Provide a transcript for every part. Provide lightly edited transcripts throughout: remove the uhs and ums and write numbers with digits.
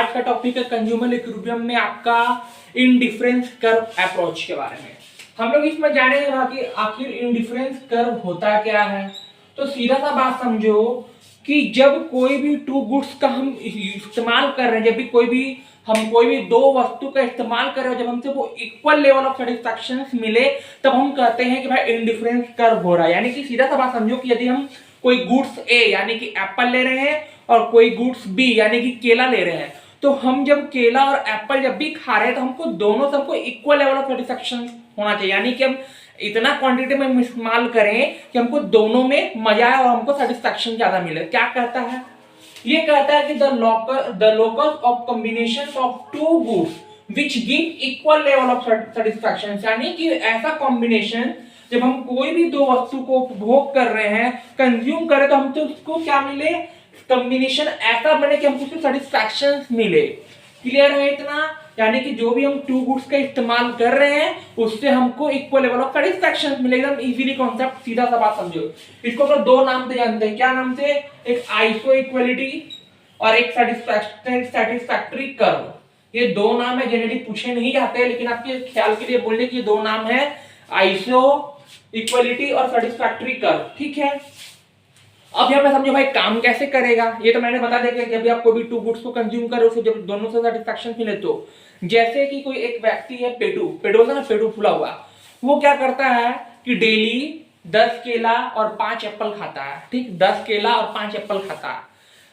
आज का टॉपिक है कंज्यूमर इक्विलिब्रियम में आपका इंडिफरेंस कर्व अप्रोच के बारे में। हम लोग इसमें जानेंगे कि आखिर इंडिफरेंस कर्व होता क्या है। तो सीधा सा बात समझो कि जब कोई भी टू गुड्स का हम इस्तेमाल कर रहे हैं, जब भी कोई भी दो वस्तु का इस्तेमाल कर रहे हो, जब हमसे वो इक्वल लेवल ऑफ सेटिस्फैक्शन मिले तब हम कहते हैं कि भाई इंडिफरेंस कर्व हो रहा है। यानी कि सीधा सा बात समझो कि यदि हम कोई गुड्स ए यानी कि एप्पल ले रहे हैं और कोई गुड्स बी यानी कि केला ले रहे हैं, तो हम जब केला और एप्पल जब भी खा रहे हैं तो हमको दोनों सबको इक्वल लेवल ऑफ सेटिस्फैक्शन होना चाहिए। यानी कि हम इतना क्वांटिटी में इस्तेमाल करें कि हमको दोनों में मजा आए और हमको सेटिस्फैक्शन ज्यादा मिले। क्या कहता है ये? कहता है कि the locus of combination of two goods which give equal level of satisfaction. यानी कि ऐसा कॉम्बिनेशन जब हम कोई भी दो वस्तु को उपभोग कर रहे हैं, कंज्यूम करें, तो हमसे उसको क्या मिले? कॉम्बिनेशन ऐसा बने कि हमको उससे सेटिस्फैक्शन मिले। क्लियर है इतना? यानी कि जो भी हम टू गुड्स का इस्तेमाल कर रहे हैं उससे हमको इक्वल लेवल ऑफ सेटिस्फैक्शन मिले। एकदम इजीली कॉन्सेप्ट, सीधा सा बात समझो। इसको तो दो नाम से जानते हैं। क्या नाम से? एक आइसो इक्वलिटी और एक सेटिस्फैक्टरी कर्व। ये दो नाम है, जनरली पूछे नहीं जाते, लेकिन आपके ख्याल के लिए बोलने के दो नाम है, आइसो इक्वलिटी और सेटिस्फैक्टरी कर्व। ठीक है, अब यहाँ पे समझो भाई काम कैसे करेगा। ये तो मैंने बता दिया कि जब भी आप कोई भी टू गुड्स को कंज्यूम करो उसे जब दोनों से सेटिस्फैक्शन मिले, तो जैसे कि कोई एक व्यक्ति है, पेटू होता है ना, पेटू फूला हुआ, वो क्या करता है कि डेली 10 केला और 5 एप्पल खाता है। ठीक, 10 केला और 5 एप्पल खाता है।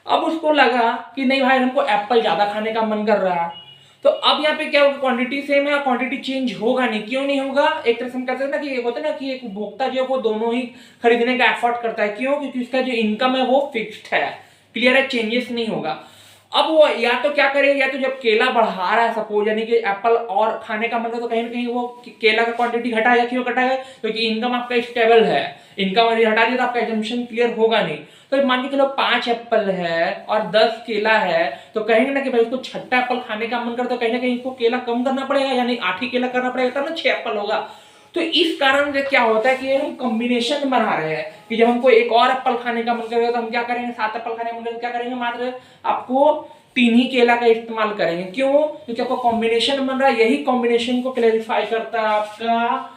अब उसको लगा कि नहीं भाई, हमको एप्पल ज्यादा खाने का मन कर रहा है, तो अब यहाँ पे क्या होगा? क्वांटिटी सेम है, क्वांटिटी चेंज होगा नहीं। क्यों नहीं होगा? एक तरह से हम कहते हैं ना कि होता है ना कि एक उपभोक्ता जो है वो दोनों ही खरीदने का एफर्ट करता है। क्यों? क्योंकि उसका जो इनकम है वो फिक्स्ड है। क्लियर है? चेंजेस नहीं होगा। अब वो या तो क्या करेगा, या तो जब केला बढ़ा रहा है सपोज, यानी कि एप्पल और खाने का मतलब, तो कहीं ना कहीं वो केला का क्वांटिटी घटाएगा। क्यों घटाएगा? क्योंकि इनकम आपका स्टेबल है। इनकम यदि हटा दिया तो आपका एजम्पशन क्लियर होगा नहीं। तो मान के चलो 5 एप्पल है और 10 केला है, तो कहेंगे ना कि भाई उसको 6ठा एप्पल खाने का मन करता है, कहीं ना कहीं इसको केला कम करना पड़ेगा, यानी 8 ही केला करना पड़ेगा, तब ना 6 एप्पल होगा। तो इस कारण से क्या होता है कि हम कॉम्बिनेशन बना रहे हैं कि जब हमको एक और एप्पल खाने का मन करेगा तो हम क्या करेंगे? 7 एप्पल खाने का मन करेगा, क्या करेंगे? मात्र आपको 3 ही केला का इस्तेमाल करेंगे। क्यों? क्योंकि आपको कॉम्बिनेशन बन रहा है। यही कॉम्बिनेशन को क्लैरिफाई करता है आपका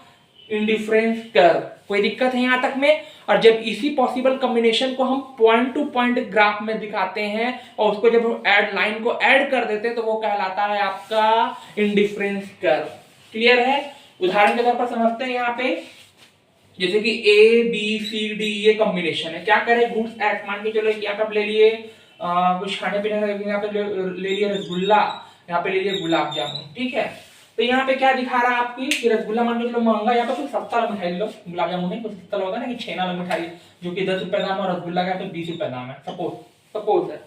इंडिफरेंस कर्व। कोई दिक्कत है यहां तक में? और जब इसी पॉसिबल कॉम्बिनेशन को हम पॉइंट टू पॉइंट ग्राफ में दिखाते हैं और उसको जब हम ऐड लाइन को ऐड कर देते हैं तो वो कहलाता है आपका इंडिफरेंस कर्व। क्लियर है? उदाहरण के तौर पर समझते हैं यहाँ पे, जैसे कि ए बी सी डी ये कॉम्बिनेशन है। क्या करें? गुड्स एक्स, मान के चलो यहाँ पे ले लिए कुछ खाने पीने का, यहाँ पे ले लिए रसगुल्ला, यहाँ पे ले लिए गुलाब जामुन। ठीक है, तो यहाँ पे क्या दिखा रहा है आपकी कि रसगुल्ला मान के चलो महंगा, यहाँ पे कुछ सस्ता मिठाई लो, गुलाब जामुन नहीं, कुछ सस्ता होता है ना कि छेना वाला मिठाई जो कि 10 रुपए दाम है और रसगुल्ला का 20 रुपए दाम है, सपोज है।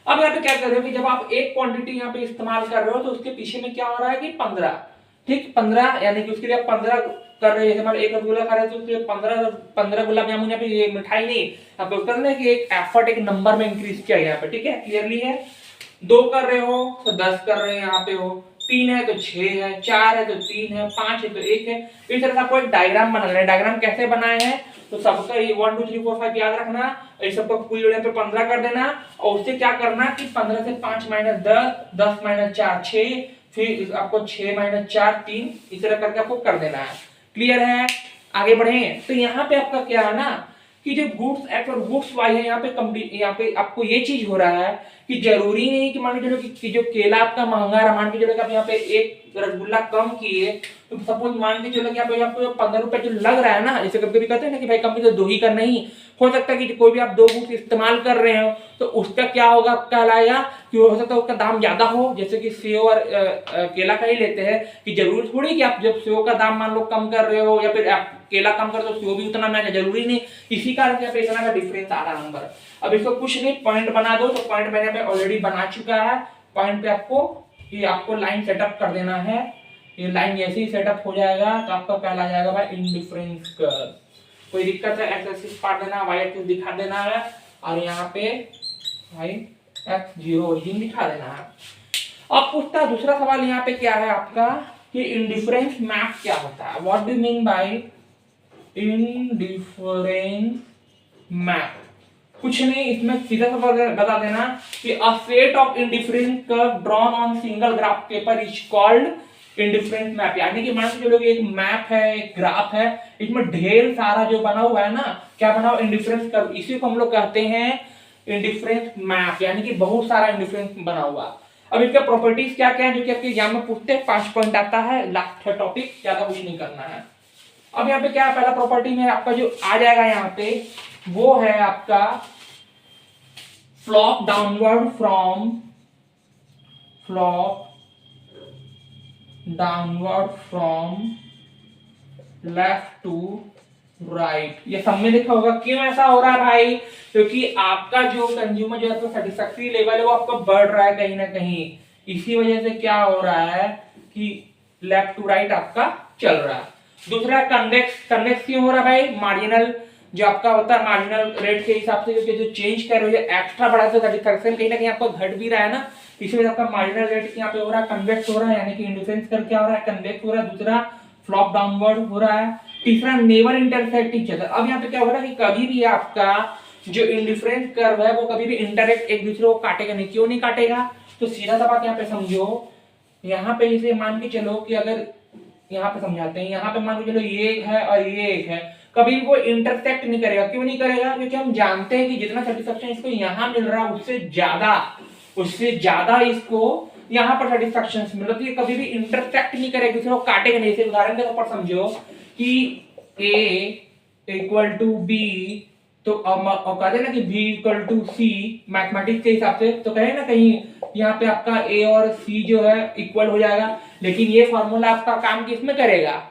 अब यहाँ पे क्या कर रहे हो कि जब आप एक क्वांटिटी यहाँ पे इस्तेमाल कर रहे हो तो उसके पीछे में क्या हो रहा है कि 15। ठीक, 15 यानी कि उसके लिए आप 15 कर रहे हैं। एक रसगुल्ला खा रहे हैं तो उसके 15 गुलाब जामुन, यहाँ पे ये मिठाई नहीं, आप करना है कि एक एफर्ट एक नंबर में इंक्रीज किया यहाँ पे। ठीक है, क्लियरली है? 2 कर रहे हो तो 10 कर रहे हैं यहाँ पे हो, 3 है तो 6 है, 4 है तो 3 है, 5 है तो 1 है। इस तरह से आपको एक डायग्राम बना लेना है। डायग्राम कैसे बनाए हैं तो सबका 1 2 3 4 5 याद रखना, इस सबको कुल जोड़े पे 15 कर देना और उससे क्या करना कि 15 से 5 माइनस 10, 10 माइनस 4 6, फिर आपको 6 माइनस 4 3, इस तरह करके आपको कर देना है। क्लियर है? आगे बढ़े तो यहाँ पे आपका क्या है ना कि जो गुड्स एक्स और गुड्स वाई है, यहाँ पे आपको ये चीज हो रहा है कि जरूरी नहीं कि मान के चलो कि जो केला आपका महंगा है, मान के चलो कि आप यहाँ पे एक रसगुल्ला कम किए, तो सपोज मान के चलो कि आपको 15 रुपए जो लग रहा है ना, जैसे कभी कभी कहते हैं ना कि भाई कम तो 2 ही का नहीं हो सकता है कि कोई भी आप 2 गुड्स इस्तेमाल कर रहे हो तो उसका क्या होगा, कहलाएगा कि हो सकता है उसका दाम ज्यादा हो। जैसे कि सेव और केला का ही लेते हैं कि जरूरी थोड़ी कि आप जब सेव का दाम मान लो कम कर रहे हो या फिर आप केला कम कर दो सेव भी उतना महंगा, जरूरी नहीं। इसी कारण से इतना का डिफरेंस आ रहा नंबर। अब इसको कुछ नहीं, पॉइंट बना दो। तो पॉइंट मैंने ऑलरेडी बना चुका है। पॉइंट पे आपको लाइन सेटअप कर देना है। ये लाइन जैसे ही सेटअप हो जाएगा तो आपका कहला जाएगा भाई इंडिफरेंस कर्व। कोई दिक्कत है? एक्स एक्सिस काट देना, वाई एक्सिस दिखा देना है और यहाँ पे भाई एक्स 0 ओरिजिन दिखा देना है। अब पूछता है दूसरा सवाल यहाँ पे क्या है आपका कि इंडिफरेंस मैप क्या होता है? What do mean by indifference map? कुछ नहीं, इसमें सीधा सा बता देना कि a set of indifferent curve drawn on single graph paper is called indifferent map. यानी कि मान के चलो कि एक मैप है, एक ग्राफ है, इसमें ढेर सारा जो बना हुआ है ना, क्या बना हुआ, इंडिफरेंस कर्व, इसी को हम लोग कहते हैं इंडिफरेंस मैप, यानी कि बहुत सारा इंडिफरेंस बना हुआ। अब इसका प्रॉपर्टीज क्या क्या है जो कि आपके एग्जाम में पूछते हैं, 5 पॉइंट आता है, लास्ट है टॉपिक, ज्यादा कुछ नहीं करना है। अब यहाँ पे क्या है, पहला प्रॉपर्टी में आपका जो आ जाएगा यहाँ पे वो है आपका slope downward from left to right. ये सब में लिखा होगा। क्यों ऐसा हो रहा है भाई? क्योंकि आपका जो कंज्यूमर जो है सेटिस्फैक्टरी लेवल है वो आपका बढ़ रहा है कहीं ना कहीं, इसी वजह से क्या हो रहा है कि लेफ्ट टू राइट आपका चल रहा है। दूसरा कन्वेक्स क्यों हो रहा है भाई? मार्जिनल जो आपका होता है मार्जिनल रेट के हिसाब से क्योंकि जो चेंज कर रहे हो एक्स्ट्रा बढ़ा तो सेटिस्फैक्शन कहीं ना कहीं आपका घट भी रहा है ना, इसी वजह से आपका मार्जिनल रेट यहाँ पे हो रहा है, कन्वेक्स हो रहा है, यानी कि इंडिफरेंस कर क्या हो रहा है, कन्वेक्स हो रहा है। दूसरा फ्लॉप डाउनवर्ड हो रहा है। तीसरा नेवर इंटरसेक्ट ईच अदर। अब यहाँ पे क्या हो रहा है कि कभी भी आपका जो इंडिफरेंस कर्व है वो कभी भी इंटरसेक्ट एक दूसरे को काटेगा नहीं। क्यों नहीं काटेगा? तो सीधा सा बात यहाँ पे समझो, यहाँ पे इसे मान के चलो कि अगर यहाँ पे समझाते हैं, यहाँ पे मान के चलो ये एक है और ये एक है, कभी वो इंटरसेक्ट नहीं करेगा। क्यों नहीं करेगा? क्योंकि हम जानते हैं कि जितना सेटिस्फैक्शन इसको यहाँ मिल रहा है उससे ज्यादा इसको यहाँ पर सेटिस्फैक्शन मिल रहा है, तो ये कभी भी इंटरसेक्ट नहीं करेगा, दूसरे को काटेगा नहीं। इसे उदाहरण के तौर पर समझो कि A इक्वल टू B, तो कहते हैं ना कि B equal to C mathematics के हिसाब से, तो कहे ना कहीं यहाँ पे आपका A और C जो है इक्वल हो जाएगा, लेकिन ये फॉर्मूला आपका काम किस में करेगा?